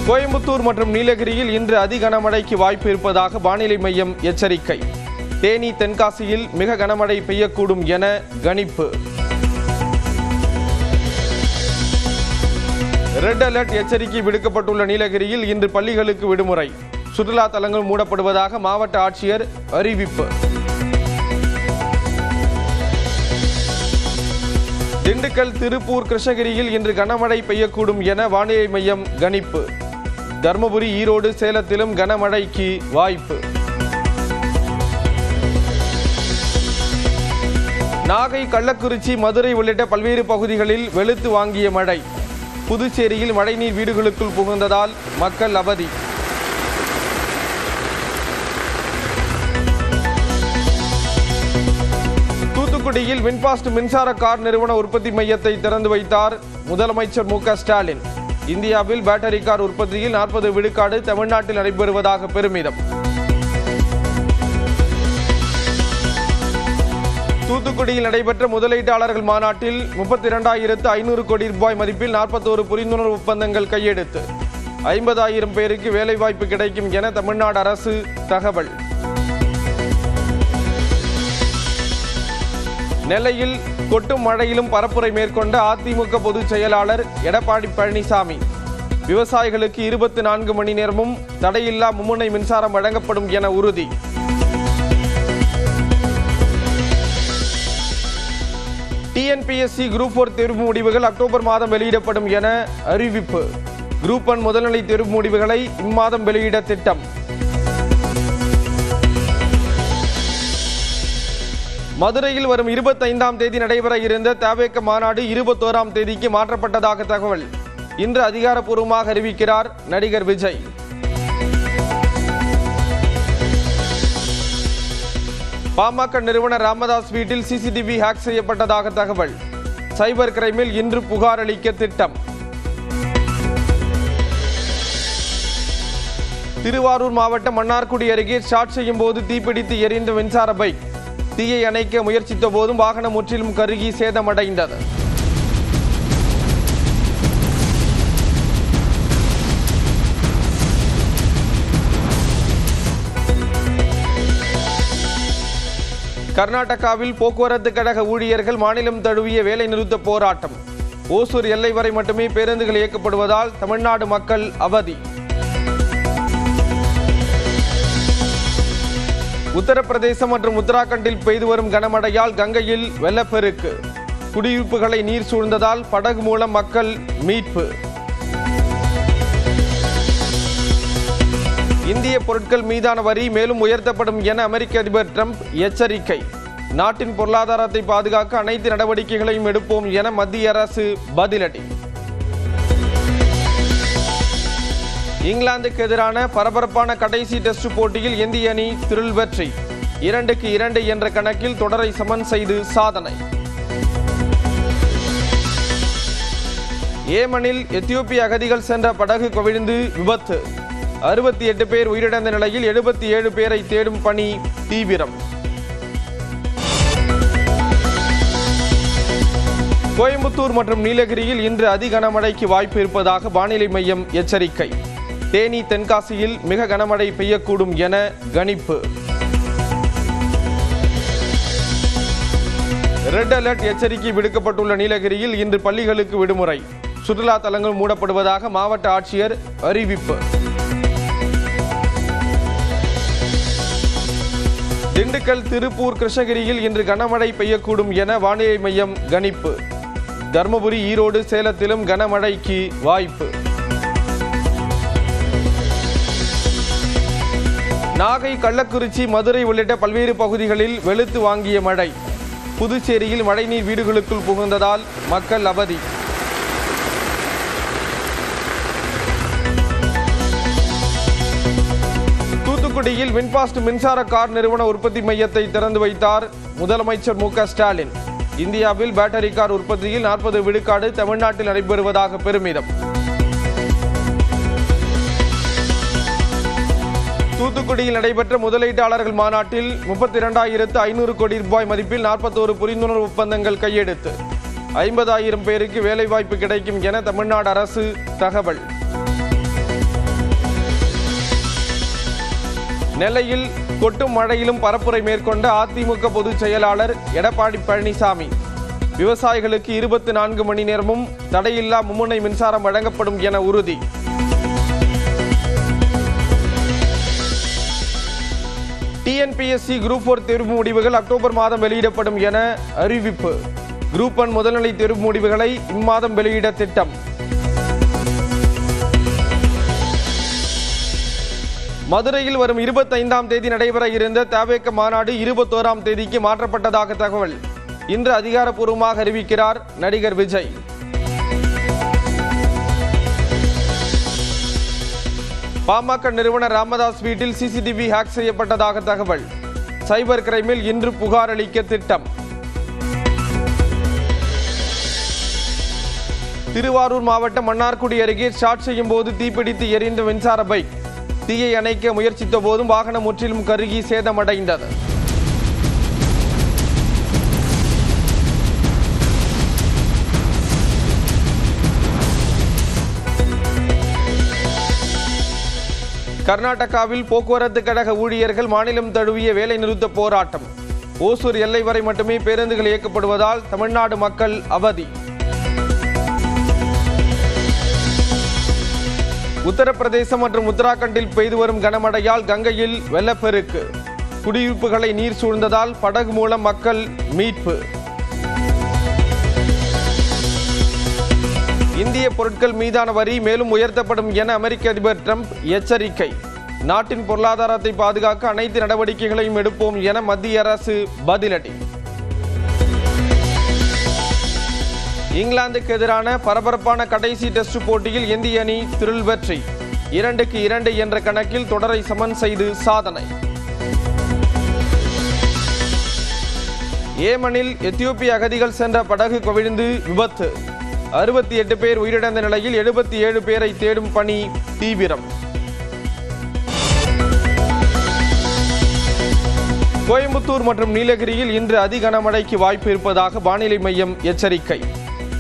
கோயம்புத்தூர் மற்றும் நீலகிரியில் இன்று அதி கனமழைக்கு வாய்ப்பு இருப்பதாக வானிலை மையம் எச்சரிக்கை. தேனி, தென்காசியில் மிக கனமழை பெய்யக்கூடும் என கணிப்பு. ரெட் அலர்ட் எச்சரிக்கை விடுக்கப்பட்டுள்ள நீலகிரியில் இன்று பள்ளிகளுக்கு விடுமுறை. சுற்றுலா தலங்கள் மூடப்படுவதாக மாவட்ட ஆட்சியர் அறிவிப்பு. திண்டுக்கல், திருப்பூர், கிருஷ்ணகிரியில் இன்று கனமழை பெய்யக்கூடும் என வானிலை மையம் கணிப்பு. தர்மபுரி, ஈரோடு, சேலத்திலும் கனமழைக்கு வாய்ப்பு. நாகை, கள்ளக்குறிச்சி, மதுரை உள்ளிட்ட பல்வேறு பகுதிகளில் வெளுத்து வாங்கிய மழை. புதுச்சேரியில் மழைநீர் வீடுகளுக்குள் புகுந்ததால் மக்கள் அவதி. தூத்துக்குடியில் வின்பாஸ்ட் மின்சார கார் நிறுவன உற்பத்தி மையத்தை திறந்து வைத்தார் முதலமைச்சர் மு.க. ஸ்டாலின். இந்தியாவில் பேட்டரி கார் உற்பத்தியில் 40 விழுக்காடு தமிழ்நாட்டில் நடைபெறுவதாக பெருமிதம். தூத்துக்குடியில் நடைபெற்ற முதலீட்டாளர்கள் மாநாட்டில் 32,500 கோடி ரூபாய் மதிப்பில் 41 புரிந்துணர்வு ஒப்பந்தங்கள் கையெழுத்து. 50,000 பேருக்கு வேலைவாய்ப்பு கிடைக்கும் என தமிழ்நாடு அரசு தகவல். நெல்லையில் கொட்டும் மழையிலும் பரப்புரை மேற்கொண்ட அதிமுக பொதுச் செயலாளர் எடப்பாடி பழனிசாமி. விவசாயிகளுக்கு 24 மணி நேரமும் தடையில்லா மும்முனை மின்சாரம் வழங்கப்படும் என உறுதி. TNPSC குரூப் 4 தேர்வு முடிவுகள் அக்டோபர் மாதம் வெளியிடப்படும் என அறிவிப்பு. குரூப் 1 முதல்நிலை தேர்வு முடிவுகளை இம்மாதம் வெளியிட திட்டம். மதுரையில் வரும் 25ஆம் தேதி நடைபெற இருந்த தவேக மாநாடு 21ஆம் தேதிக்கு மாற்றப்பட்டதாக தகவல். இன்று அதிகாரப்பூர்வமாக அறிவிக்கிறார் நடிகர் விஜய். பாமக நிறுவனர் ராமதாஸ் வீட்டில் CCTV ஹேக் செய்யப்பட்டதாக தகவல். சைபர் கிரைமில் இன்று புகார் அளிக்க திட்டம். திருவாரூர் மாவட்டம் மன்னார்குடி அருகே ஸ்டார்ட் செய்யும் போது தீப்பிடித்து எரிந்த மின்சார பைக். தீயை அணைக்க முயற்சித்த போதும் வாகனம் முற்றிலும் கருகி சேதமடைந்தது. கர்நாடகாவில் போக்குவரத்து கழக ஊழியர்கள் மாநிலம் தழுவிய வேலை நிறுத்த போராட்டம். ஓசூர் எல்லை வரை மட்டுமே பேருந்துகள் இயக்கப்படுவதால் தமிழ்நாடு மக்கள் அவதி. உத்தரப்பிரதேசம் மற்றும் உத்தராகண்டில் பெய்து வரும் கனமழையால் கங்கையில் வெள்ளப்பெருக்கு. குடியிருப்புகளை நீர் சூழ்ந்ததால் படகு மூலம் மக்கள் மீட்பு. இந்திய பொருட்கள் மீதான வரி மேலும் உயர்த்தப்படும் என அமெரிக்க அதிபர் டிரம்ப் எச்சரிக்கை. நாட்டின் பொருளாதாரத்தை பாதுகாக்க அனைத்து நடவடிக்கைகளையும் எடுப்போம் என மத்திய அரசு பதிலடி. இங்கிலாந்துக்கு எதிரான பரபரப்பான கடைசி டெஸ்ட் போட்டியில் இந்திய அணி திரில் வெற்றி. 2-2 என்ற கணக்கில் தொடரை சமன் செய்து சாதனை. ஏமனில் எத்தியோப்பிய அகதிகள் சென்ற படகு கவிழ்ந்து விபத்து. 68 பேர் உயிரிழந்த நிலையில் 77 பேரை தேடும் பணி தீவிரம். கோயம்புத்தூர் மற்றும் நீலகிரியில் இன்று அதி கனமழைக்கு வாய்ப்பு இருப்பதாக வானிலை மையம் எச்சரிக்கை. தேனி, தென்காசியில் மிக கனமழை பெய்யக்கூடும் என கணிப்பு. ரெட் அலர்ட் எச்சரிக்கை விடுக்கப்பட்டுள்ள நீலகிரியில் இன்று பள்ளிகளுக்கு விடுமுறை. சுற்றுலா தலங்கள் மூடப்படுவதாக மாவட்ட ஆட்சியர் அறிவிப்பு. திண்டுக்கல், திருப்பூர், கிருஷ்ணகிரியில் இன்று கனமழை பெய்யக்கூடும் என வானிலை மையம் கணிப்பு. தர்மபுரி, ஈரோடு, சேலத்திலும் கனமழைக்கு வாய்ப்பு. நாகை, கள்ளக்குறிச்சி, மதுரை உள்ளிட்ட பல்வேறு பகுதிகளில் வெளுத்து வாங்கிய மழை. புதுச்சேரியில் மழைநீர் வீடுகளுக்குள் புகுந்ததால் மக்கள் அவதி. தூத்துக்குடியில் வின்பாஸ்ட் மின்சார கார் நிறுவன உற்பத்தி மையத்தை திறந்து வைத்தார் முதலமைச்சர் மு.க. ஸ்டாலின். இந்தியாவில் பேட்டரி கார் உற்பத்தியில் 40 விழுக்காடு தமிழ்நாட்டில் நடைபெறுவதாக பெருமிதம். தூத்துக்குடியில் நடைபெற்ற முதலீட்டாளர்கள் மாநாட்டில் 32,500 கோடி ரூபாய் மதிப்பில் 41 புரிந்துணர்வு ஒப்பந்தங்கள் கையெழுத்து. 50,000 பேருக்கு வேலைவாய்ப்பு கிடைக்கும் என தமிழ்நாடு அரசு தகவல். நெல்லையில் கொட்டும் மழையிலும் பரப்புரை மேற்கொண்ட அதிமுக பொதுச் செயலாளர் எடப்பாடி பழனிசாமி. விவசாயிகளுக்கு 24 மணி நேரமும் தடையில்லா மும்முனை மின்சாரம் வழங்கப்படும் என உறுதி. TNPSC குரூப் 4 தேர்வு முடிவுகள் அக்டோபர் மாதம் வெளியிடப்படும் என அறிவிப்பு. குரூப் 1 முதல்நிலை தேர்வு முடிவுகளை இம்மாதம் வெளியிட திட்டம். மதுரையில் வரும் 25ஆம் தேதி நடைபெற இருந்த தவேக மாநாடு 21ஆம் தேதிக்கு மாற்றப்பட்டதாக தகவல். இன்று அதிகாரப்பூர்வமாக அறிவிக்கிறார் நடிகர் விஜய். பாமக நிறுவனர் ராமதாஸ் வீட்டில் CCTV ஹேக் செய்யப்பட்டதாக தகவல். சைபர் கிரைமில் இன்று புகார் அளிக்க திட்டம். திருவாரூர் மாவட்டம் மன்னார்குடி அருகே ஸ்டார்ட் செய்யும் போது தீப்பிடித்து எரிந்த மின்சார பைக். தீயை அணைக்க முயற்சித்த போதும் வாகனம் முற்றிலும் கருகி சேதமடைந்தது. கர்நாடகாவில் போக்குவரத்து கழக ஊழியர்கள் மாநிலம் தழுவிய வேலை நிறுத்த போராட்டம். ஓசூர் எல்லை வரை மட்டுமே பேருந்துகள் இயக்கப்படுவதால் தமிழ்நாடு மக்கள் அவதி. உத்தரப்பிரதேசம் மற்றும் உத்தராகண்டில் பெய்து வரும் கனமழையால் கங்கையில் வெள்ளப்பெருக்கு. குடியிருப்புகளை நீர் சூழ்ந்ததால் படகு மூலம் மக்கள் மீட்பு. இந்திய பொருட்கள் மீதான வரி மேலும் உயர்த்தப்படும் என அமெரிக்க அதிபர் டிரம்ப் எச்சரிக்கை. நாட்டின் பொருளாதாரத்தை பாதுகாக்க அனைத்து நடவடிக்கைகளையும் எடுப்போம் என மத்திய அரசு பதிலடி. இங்கிலாந்துக்கு எதிரான பரபரப்பான கடைசி டெஸ்ட் போட்டியில் இந்திய அணி திரில் வெற்றி. 2-2 என்ற கணக்கில் தொடரை சமன் செய்து சாதனை. ஏமனில் எத்தியோப்பிய அகதிகள் சென்ற படகு கவிழ்ந்து விபத்து. 68 பேர் உயிரிழந்த நிலையில் 77 பேரை தேடும் பணி தீவிரம். கோயம்புத்தூர் மற்றும் நீலகிரியில் இன்று அதி கனமழைக்கு வாய்ப்பு இருப்பதாக வானிலை மையம் எச்சரிக்கை.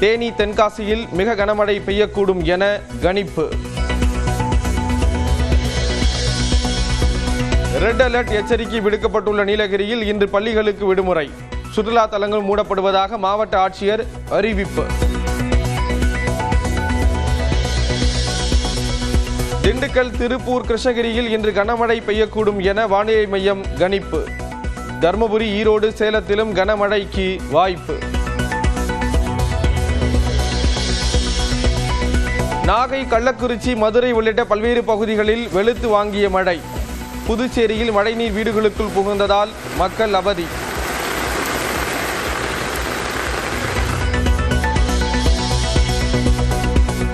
தேனி தென்காசியில் மிக கனமழை பெய்யக்கூடும் என கணிப்பு. ரெட் அலர்ட் எச்சரிக்கை விடுக்கப்பட்டுள்ள நீலகிரியில் இன்று பள்ளிகளுக்கு விடுமுறை. சுற்றுலா தலங்கள் மூடப்படுவதாக மாவட்ட ஆட்சியர் அறிவிப்பு. திண்டுக்கல், திருப்பூர், கிருஷ்ணகிரியில் இன்று கனமழை பெய்யக்கூடும் என வானிலை மையம் கணிப்பு. தருமபுரி, ஈரோடு, சேலத்திலும் கனமழைக்கு வாய்ப்பு. நாகை, கள்ளக்குறிச்சி, மதுரை உள்ளிட்ட பல்வேறு பகுதிகளில் வெளுத்து வாங்கிய மழை. புதுச்சேரியில் மழைநீர் வீடுகளுக்குள் புகுந்ததால் மக்கள் அவதி.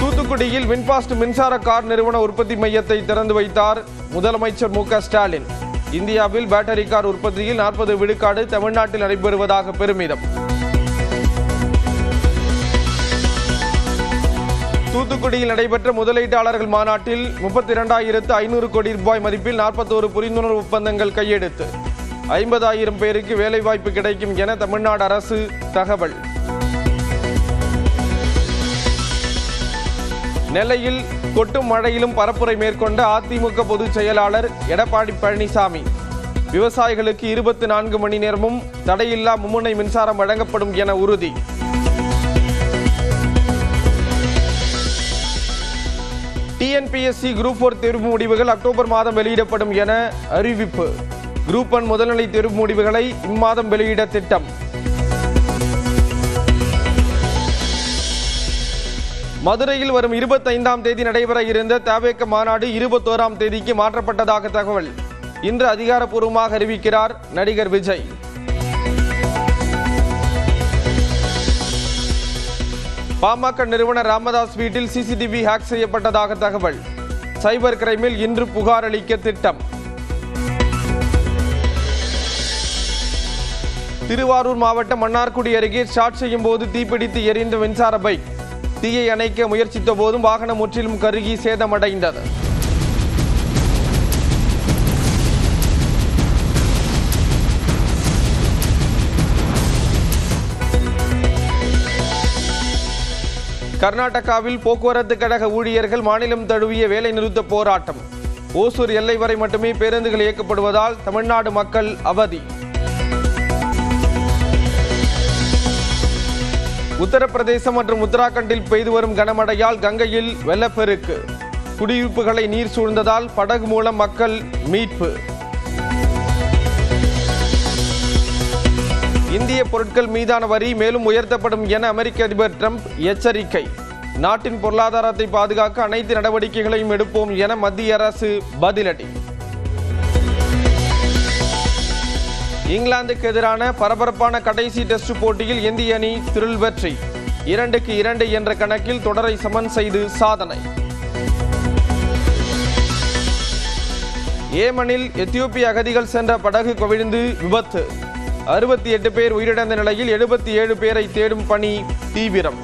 தூத்துக்குடியில் வின்பாஸ்ட் மின்சார கார் நிறுவன உற்பத்தி மையத்தை திறந்து வைத்தார் முதலமைச்சர் மு.க. ஸ்டாலின். இந்தியாவில் பேட்டரி கார் உற்பத்தியில் 40 விழுக்காடு தமிழ்நாட்டில் நடைபெறுவதாக பெருமிதம். தூத்துக்குடியில் நடைபெற்ற முதலீட்டாளர்கள் மாநாட்டில் 32,500 கோடி ரூபாய் மதிப்பில் 41 புரிந்துணர்வு ஒப்பந்தங்கள் கையெழுத்து. 50,000 பேருக்கு வேலைவாய்ப்பு கிடைக்கும் என தமிழ்நாடு அரசு தகவல். நெல்லையில் கொட்டும் மழையிலும் பரப்புரை மேற்கொண்ட அதிமுக பொதுச் செயலாளர் எடப்பாடி பழனிசாமி. விவசாயிகளுக்கு 24 மணி நேரமும் தடையில்லா மும்முனை மின்சாரம் வழங்கப்படும் என உறுதி. TNPSC குரூப் 4 தேர்வு முடிவுகள் அக்டோபர் மாதம் வெளியிடப்படும் என அறிவிப்பு. குரூப் 1 முதல்நிலை தேர்வு முடிவுகளை இம்மாதம் வெளியிட திட்டம். மதுரையில் வரும் 25ஆம் தேதி நடைபெற இருந்த தவேக மாநாடு 21ஆம் தேதிக்கு மாற்றப்பட்டதாக தகவல். இன்று அதிகாரப்பூர்வமாக அறிவிக்கிறார் நடிகர் விஜய். பாமக நிறுவனர் ராமதாஸ் வீட்டில் CCTV ஹேக் செய்யப்பட்டதாக தகவல். சைபர் கிரைமில் இன்று புகார் அளிக்க திட்டம். திருவாரூர் மாவட்டம் மன்னார்குடி அருகே ஸ்டார்ட் செய்யும் போது தீப்பிடித்து எரிந்த மின்சார பைக். தீயை அணைக்க முயற்சித்த போதும் வாகனம் முற்றிலும் கருகி சேதமடைந்தது. கர்நாடகாவில் போக்குவரத்து கழக ஊழியர்கள் மாநிலம் தழுவிய வேலை நிறுத்த போராட்டம். ஓசூர் எல்லை வரை மட்டுமே பேருந்துகள் இயக்கப்படுவதால் தமிழ்நாடு மக்கள் அவதி. உத்தரப்பிரதேசம் மற்றும் உத்தராகண்டில் பெய்து வரும் கனமழையால் கங்கையில் வெள்ளப்பெருக்கு. குடியிருப்புகளை நீர் சூழ்ந்ததால் படகு மூலம் மக்கள் மீட்பு. இந்திய பொருட்கள் மீதான வரி மேலும் உயர்த்தப்படும் என அமெரிக்க அதிபர் டிரம்ப் எச்சரிக்கை. நாட்டின் பொருளாதாரத்தை பாதுகாக்க அனைத்து நடவடிக்கைகளையும் எடுப்போம் என மத்திய அரசு பதிலடி. இங்கிலாந்துக்கு எதிரான பரபரப்பான கடைசி டெஸ்ட் போட்டியில் இந்திய அணி திரில் வெற்றி. 2-2 என்ற கணக்கில் தொடரை சமன் செய்து சாதனை. ஏமனில் எத்தியோப்பிய அகதிகள் சென்ற படகு கவிழ்ந்து விபத்து. 68 பேர் உயிரிழந்த நிலையில் 77 பேரை தேடும் பணி தீவிரம்.